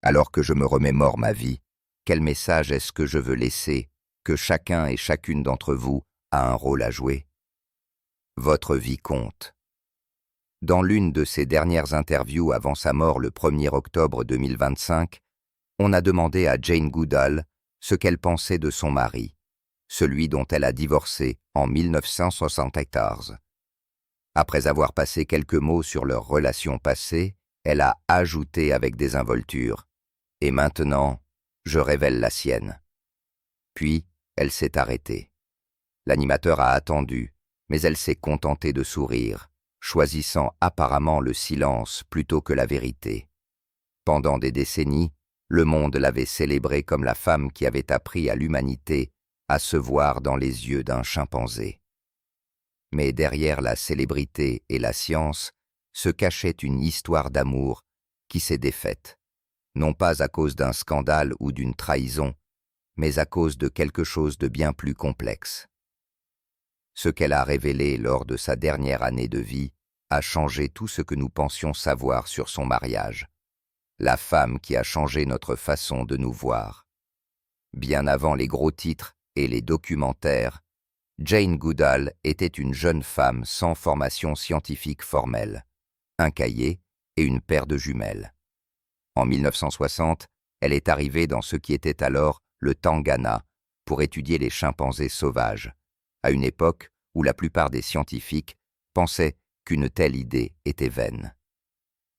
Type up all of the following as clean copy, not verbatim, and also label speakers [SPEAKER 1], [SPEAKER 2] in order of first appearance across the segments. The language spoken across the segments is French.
[SPEAKER 1] Alors que je me remémore ma vie, quel message est-ce que je veux laisser, que chacun et chacune d'entre vous a un rôle à jouer? Votre vie compte. Dans l'une de ses dernières interviews avant sa mort le 1er octobre 2025, on a demandé à Jane Goodall ce qu'elle pensait de son mari, celui dont elle a divorcé en 1974. Après avoir passé quelques mots sur leur relation passée, elle a ajouté avec désinvolture « Et maintenant, je révèle la sienne ». Puis, elle s'est arrêtée. L'animateur a attendu, mais elle s'est contentée de sourire, choisissant apparemment le silence plutôt que la vérité. Pendant des décennies, le monde l'avait célébrée comme la femme qui avait appris à l'humanité à se voir dans les yeux d'un chimpanzé. Mais derrière la célébrité et la science se cachait une histoire d'amour qui s'est défaite, non pas à cause d'un scandale ou d'une trahison, mais à cause de quelque chose de bien plus complexe. Ce qu'elle a révélé lors de sa dernière année de vie a changé tout ce que nous pensions savoir sur son mariage. La femme qui a changé notre façon de nous voir. Bien avant les gros titres et les documentaires, Jane Goodall était une jeune femme sans formation scientifique formelle, un cahier et une paire de jumelles. En 1960, elle est arrivée dans ce qui était alors le Tanzanie pour étudier les chimpanzés sauvages, à une époque où la plupart des scientifiques pensaient qu'une telle idée était vaine.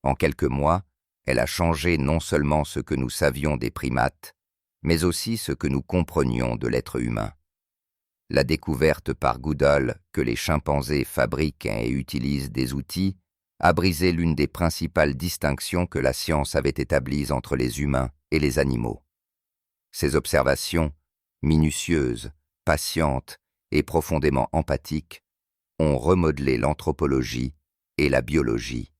[SPEAKER 1] En quelques mois, elle a changé non seulement ce que nous savions des primates, mais aussi ce que nous comprenions de l'être humain. La découverte par Goodall que les chimpanzés fabriquent et utilisent des outils a brisé l'une des principales distinctions que la science avait établies entre les humains et les animaux. Ces observations, minutieuses, patientes et profondément empathiques, ont remodelé l'anthropologie et la biologie.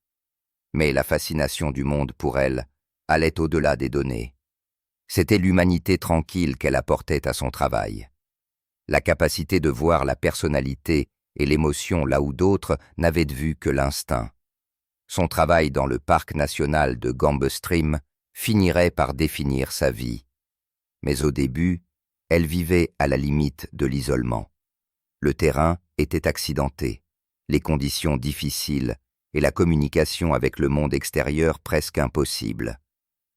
[SPEAKER 1] Mais la fascination du monde pour elle allait au-delà des données. C'était l'humanité tranquille qu'elle apportait à son travail. La capacité de voir la personnalité et l'émotion là où d'autres n'avaient de vue que l'instinct. Son travail dans le parc national de Gambestrim finirait par définir sa vie. Mais au début, elle vivait à la limite de l'isolement. Le terrain était accidenté, les conditions difficiles et la communication avec le monde extérieur presque impossible.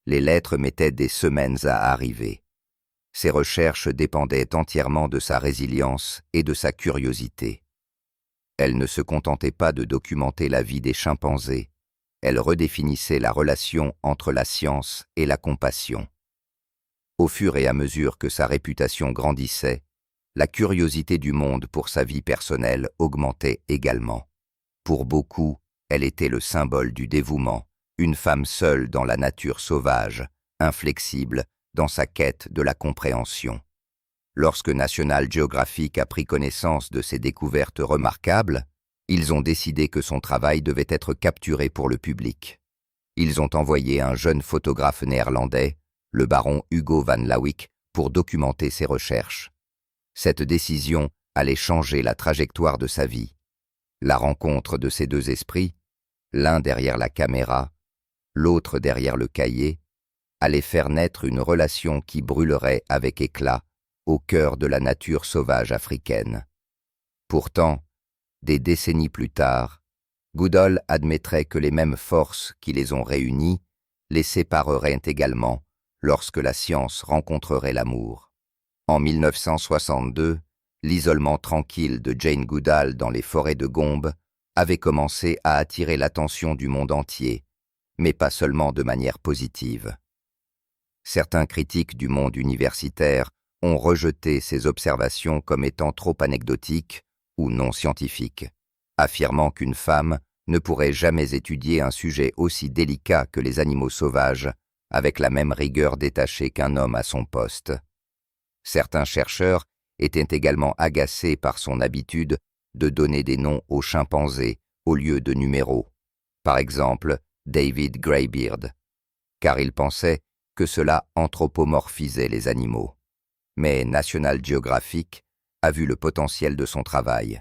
[SPEAKER 1] Les lettres mettaient des semaines à arriver. Ses recherches dépendaient entièrement de sa résilience et de sa curiosité. Elle ne se contentait pas de documenter la vie des chimpanzés, elle redéfinissait la relation entre la science et la compassion. Au fur et à mesure que sa réputation grandissait, la curiosité du monde pour sa vie personnelle augmentait également. Pour beaucoup, elle était le symbole du dévouement, une femme seule dans la nature sauvage, inflexible dans sa quête de la compréhension. Lorsque National Geographic a pris connaissance de ses découvertes remarquables, ils ont décidé que son travail devait être capturé pour le public. Ils ont envoyé un jeune photographe néerlandais, le baron Hugo van Lawick, pour documenter ses recherches. Cette décision allait changer la trajectoire de sa vie. La rencontre de ces deux esprits, l'un derrière la caméra, l'autre derrière le cahier, allait faire naître une relation qui brûlerait avec éclat au cœur de la nature sauvage africaine. Pourtant, des décennies plus tard, Goodall admettrait que les mêmes forces qui les ont réunis les sépareraient également lorsque la science rencontrerait l'amour. En 1962, l'isolement tranquille de Jane Goodall dans les forêts de Gombe avait commencé à attirer l'attention du monde entier, mais pas seulement de manière positive. Certains critiques du monde universitaire ont rejeté ces observations comme étant trop anecdotiques ou non scientifiques, affirmant qu'une femme ne pourrait jamais étudier un sujet aussi délicat que les animaux sauvages avec la même rigueur détachée qu'un homme à son poste. Certains chercheurs étaient également agacés par son habitude de donner des noms aux chimpanzés au lieu de numéros, par exemple David Greybeard, car ils pensaient que cela anthropomorphisait les animaux. Mais National Geographic a vu le potentiel de son travail.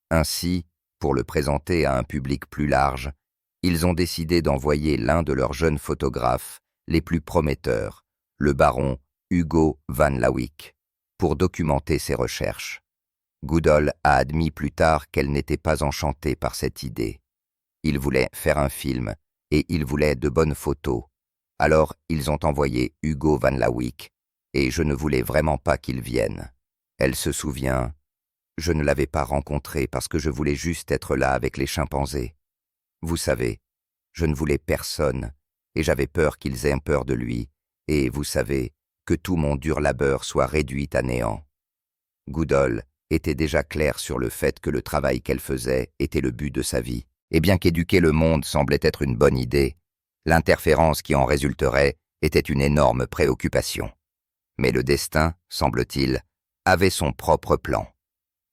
[SPEAKER 1] Ainsi, pour le présenter à un public plus large, ils ont décidé d'envoyer l'un de leurs jeunes photographes, les plus prometteurs, le baron Hugo van Lawick, pour documenter ses recherches. Goodall a admis plus tard qu'elle n'était pas enchantée par cette idée. Il voulait faire un film et il voulait de bonnes photos. Alors ils ont envoyé Hugo van Lawick et je ne voulais vraiment pas qu'il vienne. Elle se souvient, je ne l'avais pas rencontré parce que je voulais juste être là avec les chimpanzés. Vous savez, je ne voulais personne et j'avais peur qu'ils aient peur de lui et, vous savez, que tout mon dur labeur soit réduit à néant. Goodall était déjà claire sur le fait que le travail qu'elle faisait était le but de sa vie, et bien qu'éduquer le monde semblait être une bonne idée, l'interférence qui en résulterait était une énorme préoccupation. Mais le destin, semble-t-il, avait son propre plan.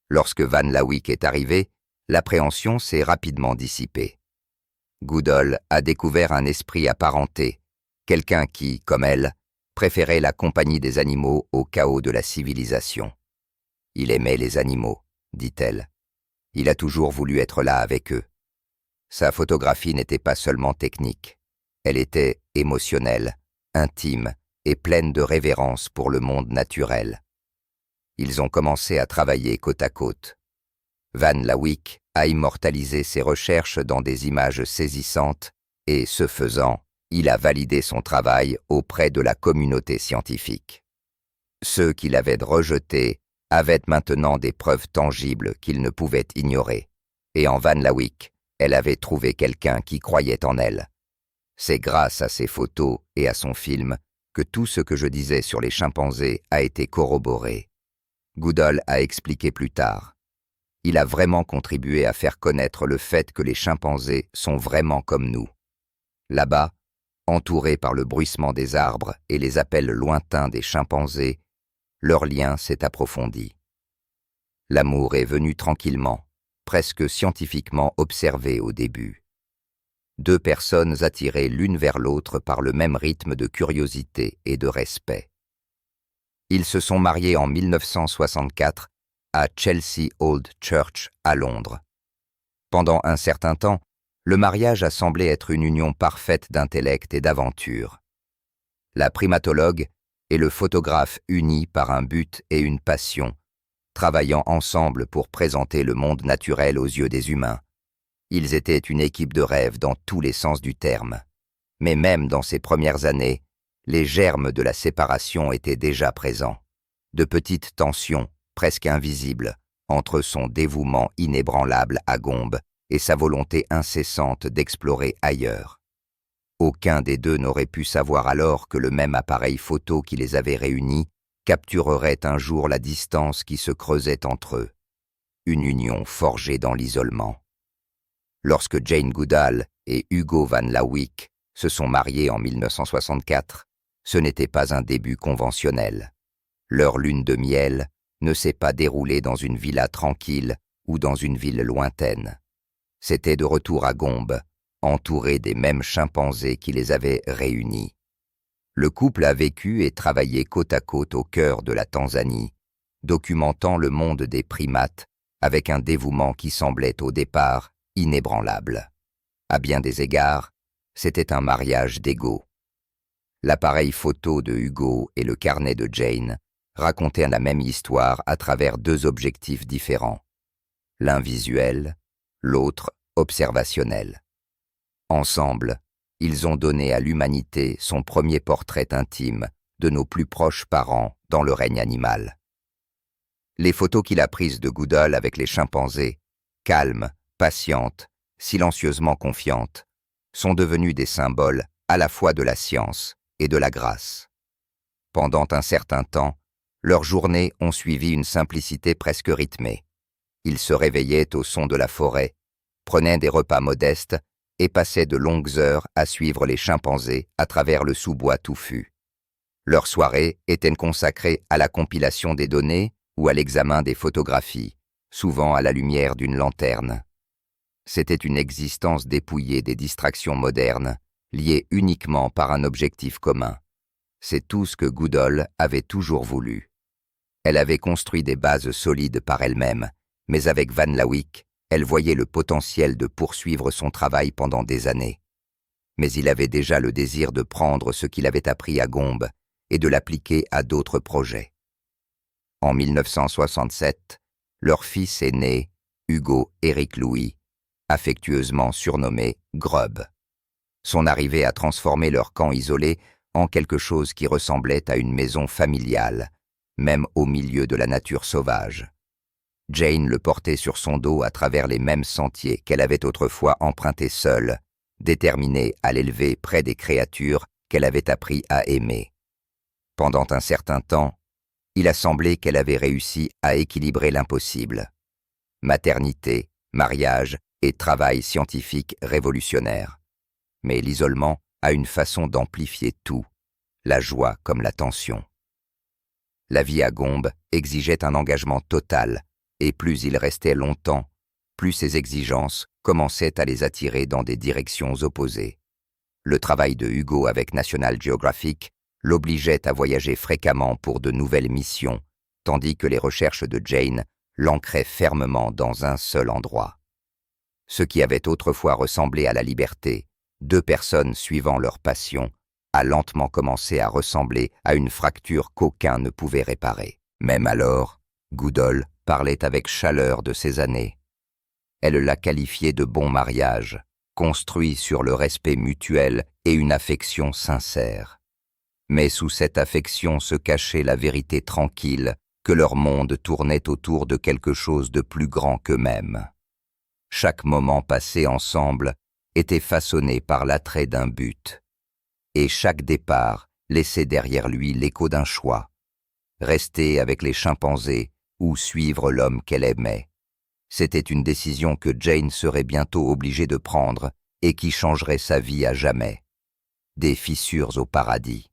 [SPEAKER 1] Lorsque Van Lawick est arrivé, l'appréhension s'est rapidement dissipée. Goodall a découvert un esprit apparenté, quelqu'un qui, comme elle, préférait la compagnie des animaux au chaos de la civilisation. Il aimait les animaux, dit-elle. Il a toujours voulu être là avec eux. Sa photographie n'était pas seulement technique, elle était émotionnelle, intime et pleine de révérence pour le monde naturel. Ils ont commencé à travailler côte à côte. Van Lawick a immortalisé ses recherches dans des images saisissantes et, ce faisant, il a validé son travail auprès de la communauté scientifique. Ceux qui l'avaient rejeté avaient maintenant des preuves tangibles qu'ils ne pouvaient ignorer. Et en Van Lawick, elle avait trouvé quelqu'un qui croyait en elle. C'est grâce à ses photos et à son film que tout ce que je disais sur les chimpanzés a été corroboré. Goodall a expliqué plus tard. Il a vraiment contribué à faire connaître le fait que les chimpanzés sont vraiment comme nous. Là-bas, entourés par le bruissement des arbres et les appels lointains des chimpanzés, leur lien s'est approfondi. L'amour est venu tranquillement, presque scientifiquement observé au début. Deux personnes attirées l'une vers l'autre par le même rythme de curiosité et de respect. Ils se sont mariés en 1964 à Chelsea Old Church à Londres. Pendant un certain temps, le mariage a semblé être une union parfaite d'intellect et d'aventure. La primatologue et le photographe unis par un but et une passion, travaillant ensemble pour présenter le monde naturel aux yeux des humains. Ils étaient une équipe de rêve dans tous les sens du terme. Mais même dans ces premières années, les germes de la séparation étaient déjà présents. De petites tensions, presque invisibles, entre son dévouement inébranlable à Gombe et sa volonté incessante d'explorer ailleurs. Aucun des deux n'aurait pu savoir alors que le même appareil photo qui les avait réunis capturerait un jour la distance qui se creusait entre eux. Une union forgée dans l'isolement. Lorsque Jane Goodall et Hugo van Lawick se sont mariés en 1964, ce n'était pas un début conventionnel. Leur lune de miel ne s'est pas déroulée dans une villa tranquille ou dans une ville lointaine. C'était de retour à Gombe, entouré des mêmes chimpanzés qui les avaient réunis. Le couple a vécu et travaillé côte à côte au cœur de la Tanzanie, documentant le monde des primates avec un dévouement qui semblait au départ inébranlable. À bien des égards, c'était un mariage d'égaux. L'appareil photo de Hugo et le carnet de Jane racontaient la même histoire à travers deux objectifs différents. L'un visuel, l'autre observationnel. Ensemble, ils ont donné à l'humanité son premier portrait intime de nos plus proches parents dans le règne animal. Les photos qu'il a prises de Goodall avec les chimpanzés, calmes, patientes, silencieusement confiantes, sont devenues des symboles à la fois de la science et de la grâce. Pendant un certain temps, leurs journées ont suivi une simplicité presque rythmée. Ils se réveillaient au son de la forêt, prenaient des repas modestes et passaient de longues heures à suivre les chimpanzés à travers le sous-bois touffu. Leurs soirées étaient consacrées à la compilation des données ou à l'examen des photographies, souvent à la lumière d'une lanterne. C'était une existence dépouillée des distractions modernes, liée uniquement par un objectif commun. C'est tout ce que Goodall avait toujours voulu. Elle avait construit des bases solides par elle-même, mais avec Van Lawick, elle voyait le potentiel de poursuivre son travail pendant des années. mais il avait déjà le désir de prendre ce qu'il avait appris à Gombe et de l'appliquer à d'autres projets. En 1967, leur fils est né, Hugo Éric Louis, affectueusement surnommé Grub. Son arrivée a transformé leur camp isolé en quelque chose qui ressemblait à une maison familiale, même au milieu de la nature sauvage. Jane le portait sur son dos à travers les mêmes sentiers qu'elle avait autrefois empruntés seule, déterminée à l'élever près des créatures qu'elle avait appris à aimer. Pendant un certain temps, il a semblé qu'elle avait réussi à équilibrer l'impossible. Maternité, mariage et travail scientifique révolutionnaire. Mais l'isolement a une façon d'amplifier tout, la joie comme la tension. La vie à Gombe exigeait un engagement total, et plus il restait longtemps, plus ses exigences commençaient à les attirer dans des directions opposées. Le travail de Hugo avec National Geographic l'obligeait à voyager fréquemment pour de nouvelles missions, tandis que les recherches de Jane l'ancraient fermement dans un seul endroit. Ce qui avait autrefois ressemblé à la liberté, deux personnes suivant leur passion, a lentement commencé à ressembler à une fracture qu'aucun ne pouvait réparer. Même alors, Goodall parlait avec chaleur de ces années. Elle l'a qualifié de bon mariage, construit sur le respect mutuel et une affection sincère. Mais sous cette affection se cachait la vérité tranquille que leur monde tournait autour de quelque chose de plus grand qu'eux-mêmes. Chaque moment passé ensemble était façonné par l'attrait d'un but, et chaque départ laissait derrière lui l'écho d'un choix, rester avec les chimpanzés ou suivre l'homme qu'elle aimait. C'était une décision que Jane serait bientôt obligée de prendre et qui changerait sa vie à jamais. Des fissures au paradis.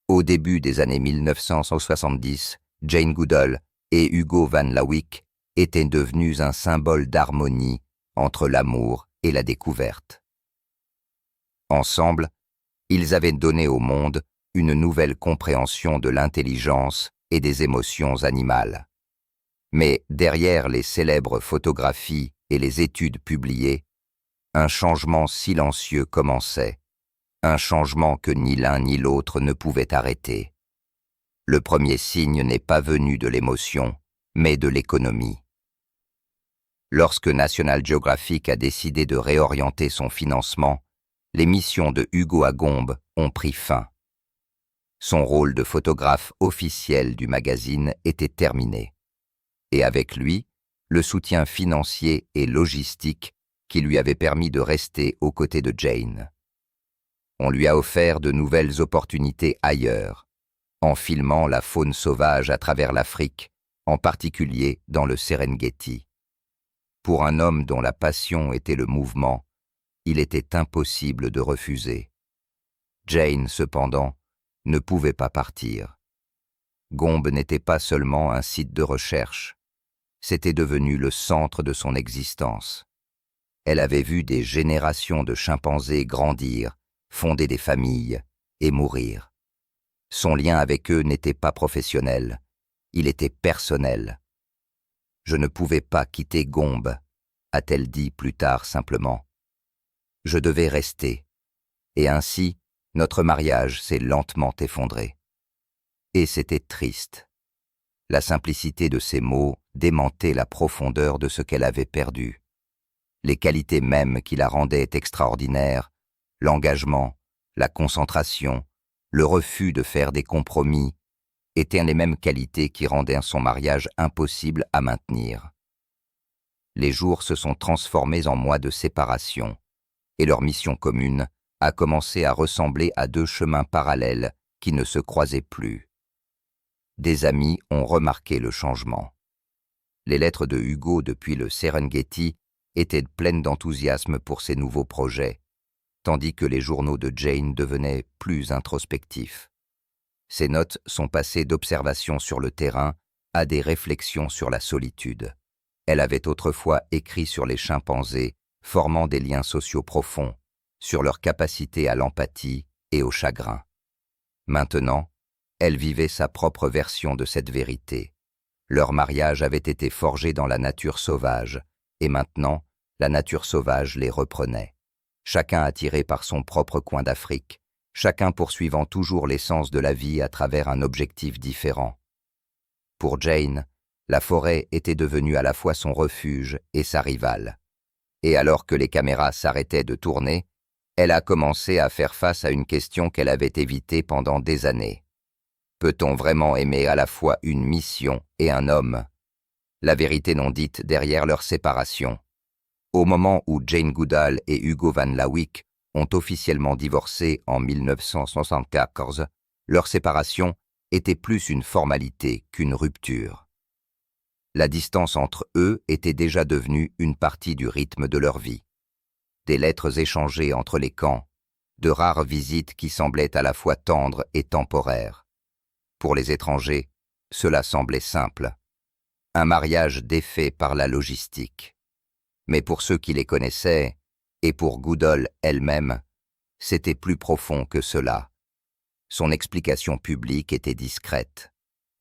[SPEAKER 1] Au début des années 1970, Jane Goodall et Hugo Van Lawick étaient devenus un symbole d'harmonie entre l'amour et la découverte. Ensemble, ils avaient donné au monde une nouvelle compréhension de l'intelligence et des émotions animales. Mais derrière les célèbres photographies et les études publiées, un changement silencieux commençait, un changement que ni l'un ni l'autre ne pouvait arrêter. Le premier signe n'est pas venu de l'émotion, mais de l'économie. Lorsque National Geographic a décidé de réorienter son financement, les missions de Hugo à Gombe ont pris fin. Son rôle de photographe officiel du magazine était terminé. Et avec lui, le soutien financier et logistique qui lui avait permis de rester aux côtés de Jane. On lui a offert de nouvelles opportunités ailleurs, en filmant la faune sauvage à travers l'Afrique, en particulier dans le Serengeti. Pour un homme dont la passion était le mouvement, il était impossible de refuser. Jane, cependant, ne pouvait pas partir. Gombe n'était pas seulement un site de recherche, c'était devenu le centre de son existence. Elle avait vu des générations de chimpanzés grandir, fonder des familles et mourir. Son lien avec eux n'était pas professionnel, il était personnel. « Je ne pouvais pas quitter Gombe », a-t-elle dit plus tard simplement. « Je devais rester. » Et ainsi, notre mariage s'est lentement effondré. Et c'était triste. La simplicité de ces mots démentait la profondeur de ce qu'elle avait perdu. Les qualités mêmes qui la rendaient extraordinaire, l'engagement, la concentration, le refus de faire des compromis, étaient les mêmes qualités qui rendaient son mariage impossible à maintenir. Les jours se sont transformés en mois de séparation, et leur mission commune a commencé à ressembler à deux chemins parallèles qui ne se croisaient plus. Des amis ont remarqué le changement. Les lettres de Hugo depuis le Serengeti étaient pleines d'enthousiasme pour ses nouveaux projets, tandis que les journaux de Jane devenaient plus introspectifs. Ses notes sont passées d'observations sur le terrain à des réflexions sur la solitude. Elle avait autrefois écrit sur les chimpanzés, formant des liens sociaux profonds, sur leur capacité à l'empathie et au chagrin. Maintenant, elle vivait sa propre version de cette vérité. Leur mariage avait été forgé dans la nature sauvage, et maintenant, la nature sauvage les reprenait. chacun attiré par son propre coin d'Afrique, chacun poursuivant toujours l'essence de la vie à travers un objectif différent. Pour Jane, la forêt était devenue à la fois son refuge et sa rivale. Et alors que les caméras s'arrêtaient de tourner, elle a commencé à faire face à une question qu'elle avait évitée pendant des années. Peut-on vraiment aimer à la fois une mission et un homme? La vérité non dite derrière leur séparation. Au moment où Jane Goodall et Hugo Van Lawick ont officiellement divorcé en 1974, leur séparation était plus une formalité qu'une rupture. La distance entre eux était déjà devenue une partie du rythme de leur vie. Des lettres échangées entre les camps, de rares visites qui semblaient à la fois tendres et temporaires. Pour les étrangers, cela semblait simple. Un mariage défait par la logistique. Mais pour ceux qui les connaissaient, et pour Goodall elle-même, c'était plus profond que cela. Son explication publique était discrète.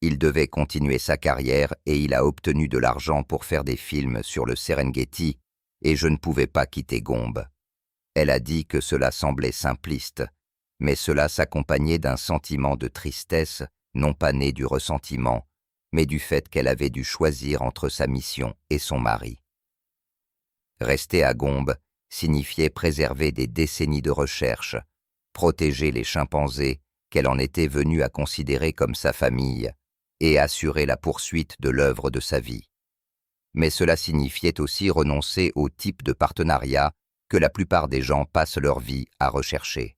[SPEAKER 1] Il devait continuer sa carrière et il a obtenu de l'argent pour faire des films sur le Serengeti, et je ne pouvais pas quitter Gombe. Elle a dit que cela semblait simpliste, mais cela s'accompagnait d'un sentiment de tristesse, non pas né du ressentiment, mais du fait qu'elle avait dû choisir entre sa mission et son mari. Rester à Gombe signifiait préserver des décennies de recherche, protéger les chimpanzés qu'elle en était venue à considérer comme sa famille et assurer la poursuite de l'œuvre de sa vie. Mais cela signifiait aussi renoncer au type de partenariat que la plupart des gens passent leur vie à rechercher.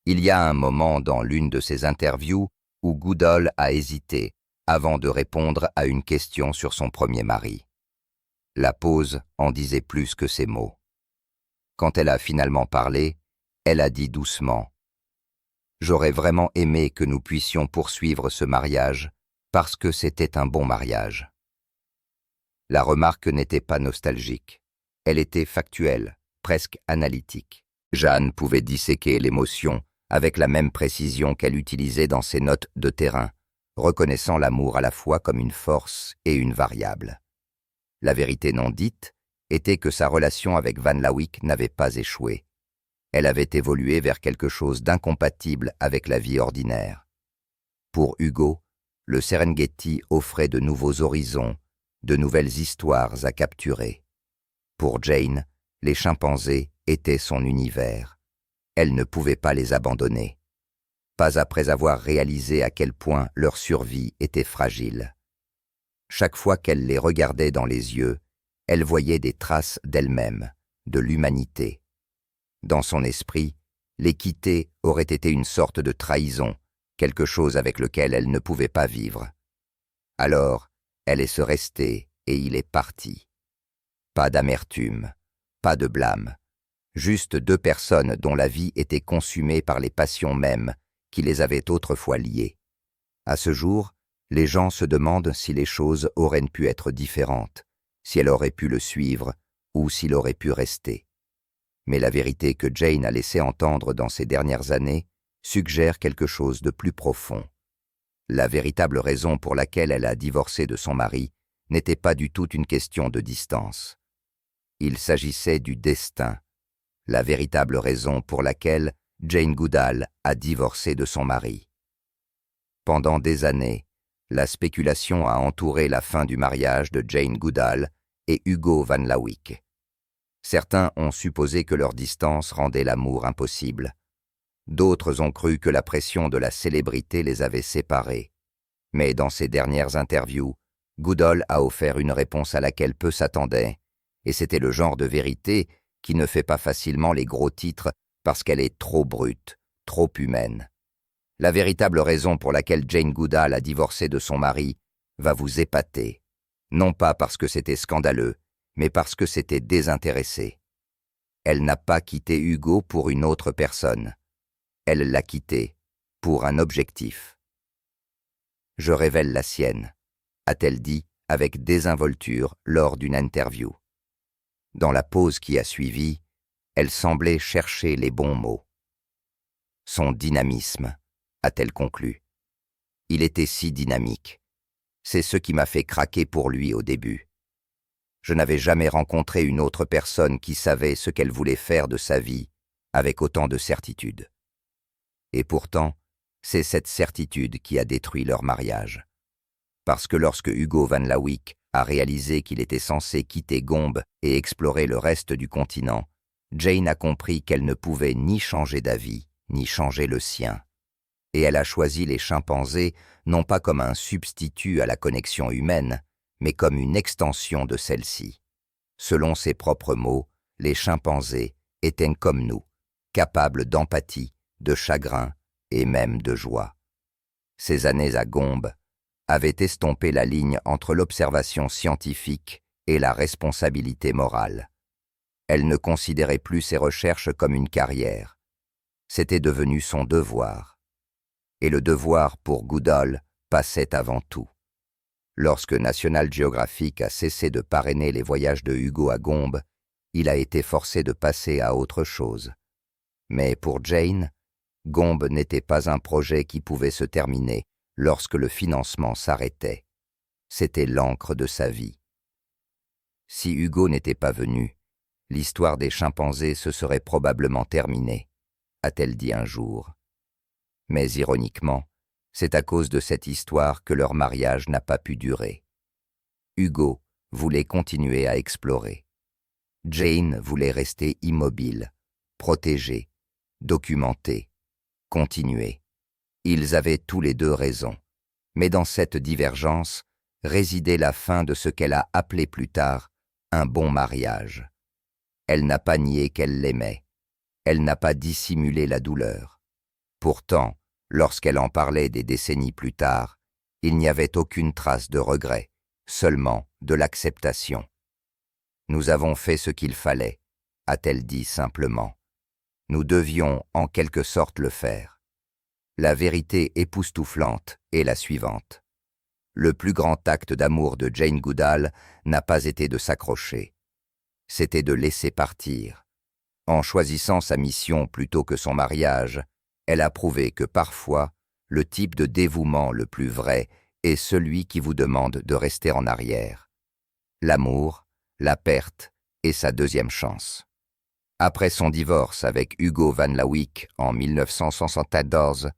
[SPEAKER 1] Il y a un moment dans l'une de ses interviews où Goodall a hésité avant de répondre à une question sur son premier mari. La pause en disait plus que ses mots. Quand elle a finalement parlé, elle a dit doucement « J'aurais vraiment aimé que nous puissions poursuivre ce mariage parce que c'était un bon mariage. » La remarque n'était pas nostalgique. Elle était factuelle, presque analytique. Jeanne pouvait disséquer l'émotion avec la même précision qu'elle utilisait dans ses notes de terrain, reconnaissant l'amour à la fois comme une force et une variable. La vérité non dite était que sa relation avec Van Lawick n'avait pas échoué. Elle avait évolué vers quelque chose d'incompatible avec la vie ordinaire. Pour Hugo, le Serengeti offrait de nouveaux horizons, de nouvelles histoires à capturer. Pour Jane, les chimpanzés étaient son univers. Elle ne pouvait pas les abandonner. Pas après avoir réalisé à quel point leur survie était fragile. Chaque fois qu'elle les regardait dans les yeux, elle voyait des traces d'elle-même, de l'humanité. Dans son esprit, les quitter aurait été une sorte de trahison, quelque chose avec lequel elle ne pouvait pas vivre. Alors, elle est restée et il est parti. Pas d'amertume, pas de blâme, juste deux personnes dont la vie était consumée par les passions mêmes qui les avaient autrefois liées. À ce jour, les gens se demandent si les choses auraient pu être différentes, si elle aurait pu le suivre ou s'il aurait pu rester. Mais la vérité que Jane a laissé entendre dans ces dernières années suggère quelque chose de plus profond. La véritable raison pour laquelle elle a divorcé de son mari n'était pas du tout une question de distance. Il s'agissait du destin, la véritable raison pour laquelle Jane Goodall a divorcé de son mari. Pendant des années, la spéculation a entouré la fin du mariage de Jane Goodall et Hugo Van Lawick. Certains ont supposé que leur distance rendait l'amour impossible. D'autres ont cru que la pression de la célébrité les avait séparés. Mais dans ses dernières interviews, Goodall a offert une réponse à laquelle peu s'attendaient, et c'était le genre de vérité qui ne fait pas facilement les gros titres parce qu'elle est trop brute, trop humaine. La véritable raison pour laquelle Jane Goodall a divorcé de son mari va vous épater, non pas parce que c'était scandaleux, mais parce que c'était désintéressé. Elle n'a pas quitté Hugo pour une autre personne. Elle l'a quitté pour un objectif. « Je révèle la sienne », a-t-elle dit avec désinvolture lors d'une interview. Dans la pause qui a suivi, elle semblait chercher les bons mots. Son dynamisme, a-t-elle conclu. Il était si dynamique. C'est ce qui m'a fait craquer pour lui au début. Je n'avais jamais rencontré une autre personne qui savait ce qu'elle voulait faire de sa vie avec autant de certitude. Et pourtant, c'est cette certitude qui a détruit leur mariage. Parce que lorsque Hugo Van Lawick a réalisé qu'il était censé quitter Gombe et explorer le reste du continent, Jane a compris qu'elle ne pouvait ni changer d'avis, ni changer le sien. Et elle a choisi les chimpanzés non pas comme un substitut à la connexion humaine, mais comme une extension de celle-ci. Selon ses propres mots, les chimpanzés étaient comme nous, capables d'empathie, de chagrin et même de joie. Ces années à Gombe avaient estompé la ligne entre l'observation scientifique et la responsabilité morale. Elle ne considérait plus ses recherches comme une carrière. C'était devenu son devoir. Et le devoir pour Goodall passait avant tout. Lorsque National Geographic a cessé de parrainer les voyages de Hugo à Gombe, il a été forcé de passer à autre chose. Mais pour Jane, Gombe n'était pas un projet qui pouvait se terminer lorsque le financement s'arrêtait. C'était l'encre de sa vie. Si Hugo n'était pas venu, l'histoire des chimpanzés se serait probablement terminée, a-t-elle dit un jour. Mais ironiquement, c'est à cause de cette histoire que leur mariage n'a pas pu durer. Hugo voulait continuer à explorer. Jane voulait rester immobile, protégée, documentée, continuer. Ils avaient tous les deux raison, mais dans cette divergence résidait la fin de ce qu'elle a appelé plus tard un bon mariage. Elle n'a pas nié qu'elle l'aimait, elle n'a pas dissimulé la douleur. Pourtant, lorsqu'elle en parlait des décennies plus tard, il n'y avait aucune trace de regret, seulement de l'acceptation. « Nous avons fait ce qu'il fallait », a-t-elle dit simplement. Nous devions en quelque sorte le faire. La vérité époustouflante est la suivante. Le plus grand acte d'amour de Jane Goodall n'a pas été de s'accrocher. C'était de laisser partir. En choisissant sa mission plutôt que son mariage, elle a prouvé que parfois, le type de dévouement le plus vrai est celui qui vous demande de rester en arrière. L'amour, la perte et sa deuxième chance. Après son divorce avec Hugo Van Lawick en 1974,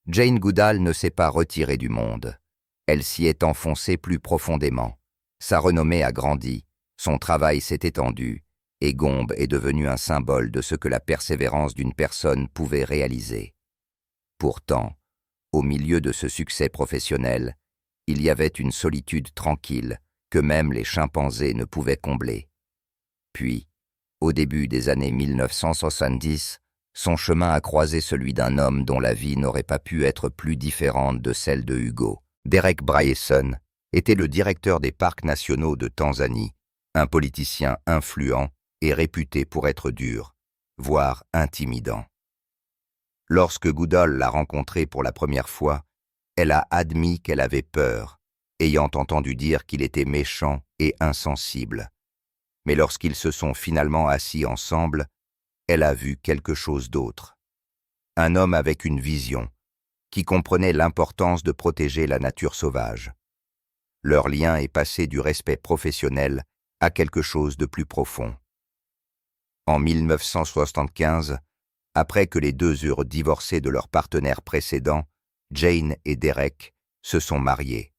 [SPEAKER 1] Jane Goodall ne s'est pas retirée du monde. Elle s'y est enfoncée plus profondément. Sa renommée a grandi, son travail s'est étendu, et Gombe est devenu un symbole de ce que la persévérance d'une personne pouvait réaliser. Pourtant, au milieu de ce succès professionnel, il y avait une solitude tranquille que même les chimpanzés ne pouvaient combler. Puis, au début des années 1970, son chemin a croisé celui d'un homme dont la vie n'aurait pas pu être plus différente de celle de Hugo. Derek Bryson était le directeur des parcs nationaux de Tanzanie, un politicien influent et réputé pour être dur, voire intimidant. Lorsque Goodall l'a rencontré pour la première fois, elle a admis qu'elle avait peur, ayant entendu dire qu'il était méchant et insensible. Mais lorsqu'ils se sont finalement assis ensemble, elle a vu quelque chose d'autre. Un homme avec une vision, qui comprenait l'importance de protéger la nature sauvage. Leur lien est passé du respect professionnel à quelque chose de plus profond. En 1975, après que les deux eurent divorcé de leur partenaire précédent, Jane et Derek se sont mariés.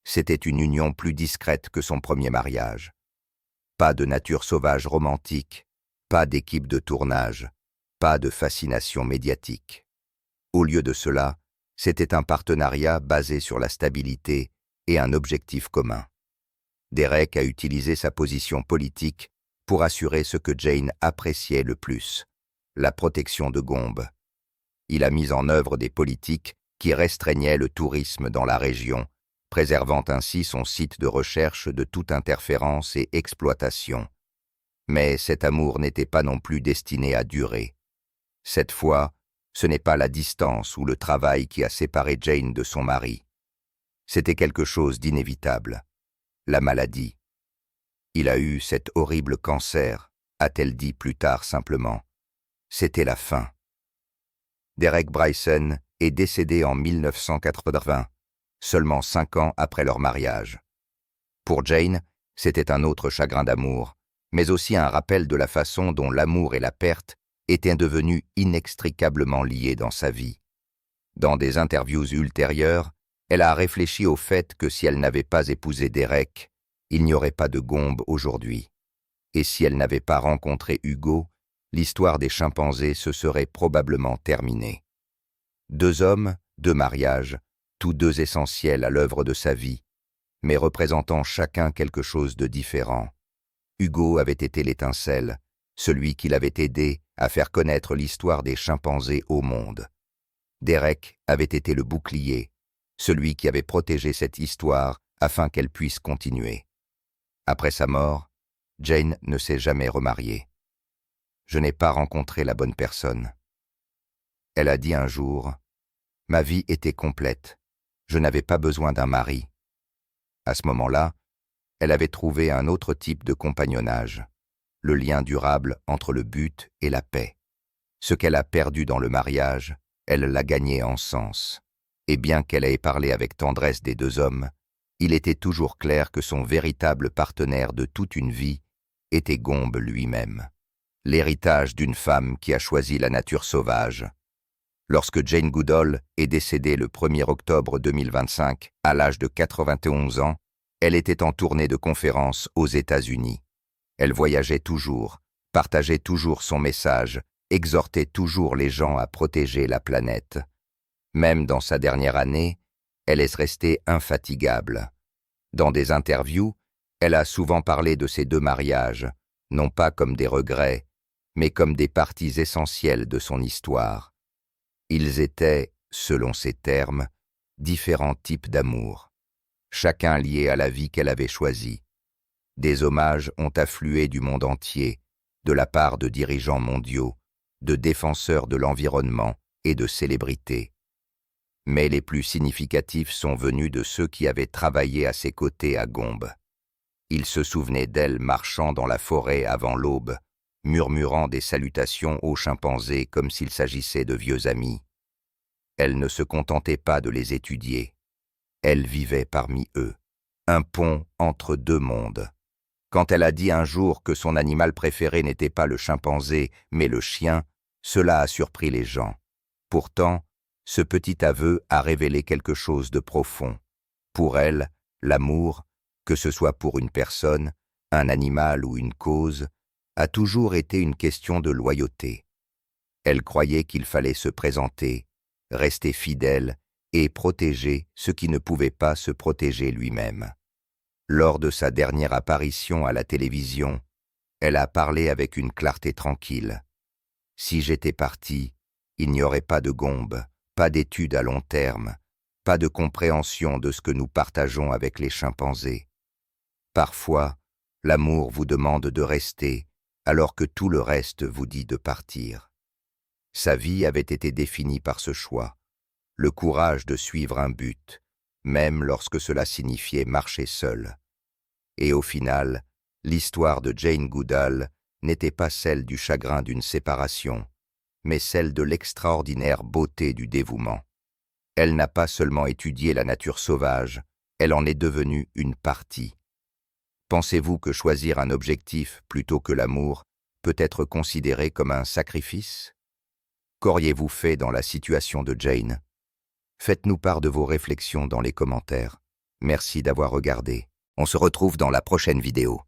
[SPEAKER 1] C'était une union plus discrète que son premier mariage. Pas de nature sauvage romantique, pas d'équipe de tournage, pas de fascination médiatique. Au lieu de cela, c'était un partenariat basé sur la stabilité et un objectif commun. Derek a utilisé sa position politique pour assurer ce que Jane appréciait le plus, la protection de Gombe. Il a mis en œuvre des politiques qui restreignaient le tourisme dans la région, préservant ainsi son site de recherche de toute interférence et exploitation. Mais cet amour n'était pas non plus destiné à durer. Cette fois, ce n'est pas la distance ou le travail qui a séparé Jane de son mari. C'était quelque chose d'inévitable, la maladie. Il a eu cet horrible cancer, a-t-elle dit plus tard simplement. C'était la fin. Derek Bryson est décédé en 1980, seulement 5 ans après leur mariage. Pour Jane, C'était un autre chagrin d'amour, mais aussi un rappel de la façon dont l'amour et la perte étaient devenus inextricablement liés dans sa vie. Dans des interviews ultérieures, elle a réfléchi au fait que si elle n'avait pas épousé Derek, il n'y aurait pas de Gombe aujourd'hui. Et si elle n'avait pas rencontré Hugo, l'histoire des chimpanzés se serait probablement terminée. 2 hommes, 2 mariages, tous deux essentiels à l'œuvre de sa vie, mais représentant chacun quelque chose de différent. Hugo avait été l'étincelle, celui qui l'avait aidé à faire connaître l'histoire des chimpanzés au monde. Derek avait été le bouclier, celui qui avait protégé cette histoire afin qu'elle puisse continuer. Après sa mort, Jane ne s'est jamais remariée. Je n'ai pas rencontré la bonne personne. Elle a dit un jour, « Ma vie était complète, je n'avais pas besoin d'un mari. » À ce moment-là, elle avait trouvé un autre type de compagnonnage, le lien durable entre le but et la paix. Ce qu'elle a perdu dans le mariage, elle l'a gagné en sens. Et bien qu'elle ait parlé avec tendresse des 2 hommes, il était toujours clair que son véritable partenaire de toute une vie était Gombe lui-même, l'héritage d'une femme qui a choisi la nature sauvage. Lorsque Jane Goodall est décédée le 1er octobre 2025, à l'âge de 91 ans, elle était en tournée de conférences aux États-Unis. Elle voyageait toujours, partageait toujours son message, exhortait toujours les gens à protéger la planète. Même dans sa dernière année, elle est restée infatigable. Dans des interviews, elle a souvent parlé de ses 2 mariages, non pas comme des regrets, mais comme des parties essentielles de son histoire. Ils étaient, selon ses termes, différents types d'amour, chacun lié à la vie qu'elle avait choisie. Des hommages ont afflué du monde entier, de la part de dirigeants mondiaux, de défenseurs de l'environnement et de célébrités. Mais les plus significatifs sont venus de ceux qui avaient travaillé à ses côtés à Gombe. Ils se souvenaient d'elle marchant dans la forêt avant l'aube, murmurant des salutations aux chimpanzés comme s'il s'agissait de vieux amis. Elle ne se contentait pas de les étudier. Elle vivait parmi eux, un pont entre 2 mondes. Quand elle a dit un jour que son animal préféré n'était pas le chimpanzé, mais le chien, cela a surpris les gens. Pourtant, ce petit aveu a révélé quelque chose de profond. Pour elle, l'amour, que ce soit pour une personne, un animal ou une cause, a toujours été une question de loyauté. Elle croyait qu'il fallait se présenter, rester fidèle et protéger ce qui ne pouvait pas se protéger lui-même. Lors de sa dernière apparition à la télévision, elle a parlé avec une clarté tranquille. « Si j'étais partie, il n'y aurait pas de Gombe, pas d'études à long terme, pas de compréhension de ce que nous partageons avec les chimpanzés. Parfois, l'amour vous demande de rester, alors que tout le reste vous dit de partir. » Sa vie avait été définie par ce choix, le courage de suivre un but, même lorsque cela signifiait marcher seul. Et au final, l'histoire de Jane Goodall n'était pas celle du chagrin d'une séparation, mais celle de l'extraordinaire beauté du dévouement. Elle n'a pas seulement étudié la nature sauvage, elle en est devenue une partie. Pensez-vous que choisir un objectif plutôt que l'amour peut être considéré comme un sacrifice? Qu'auriez-vous fait dans la situation de Jane? Faites-nous part de vos réflexions dans les commentaires. Merci d'avoir regardé. On se retrouve dans la prochaine vidéo.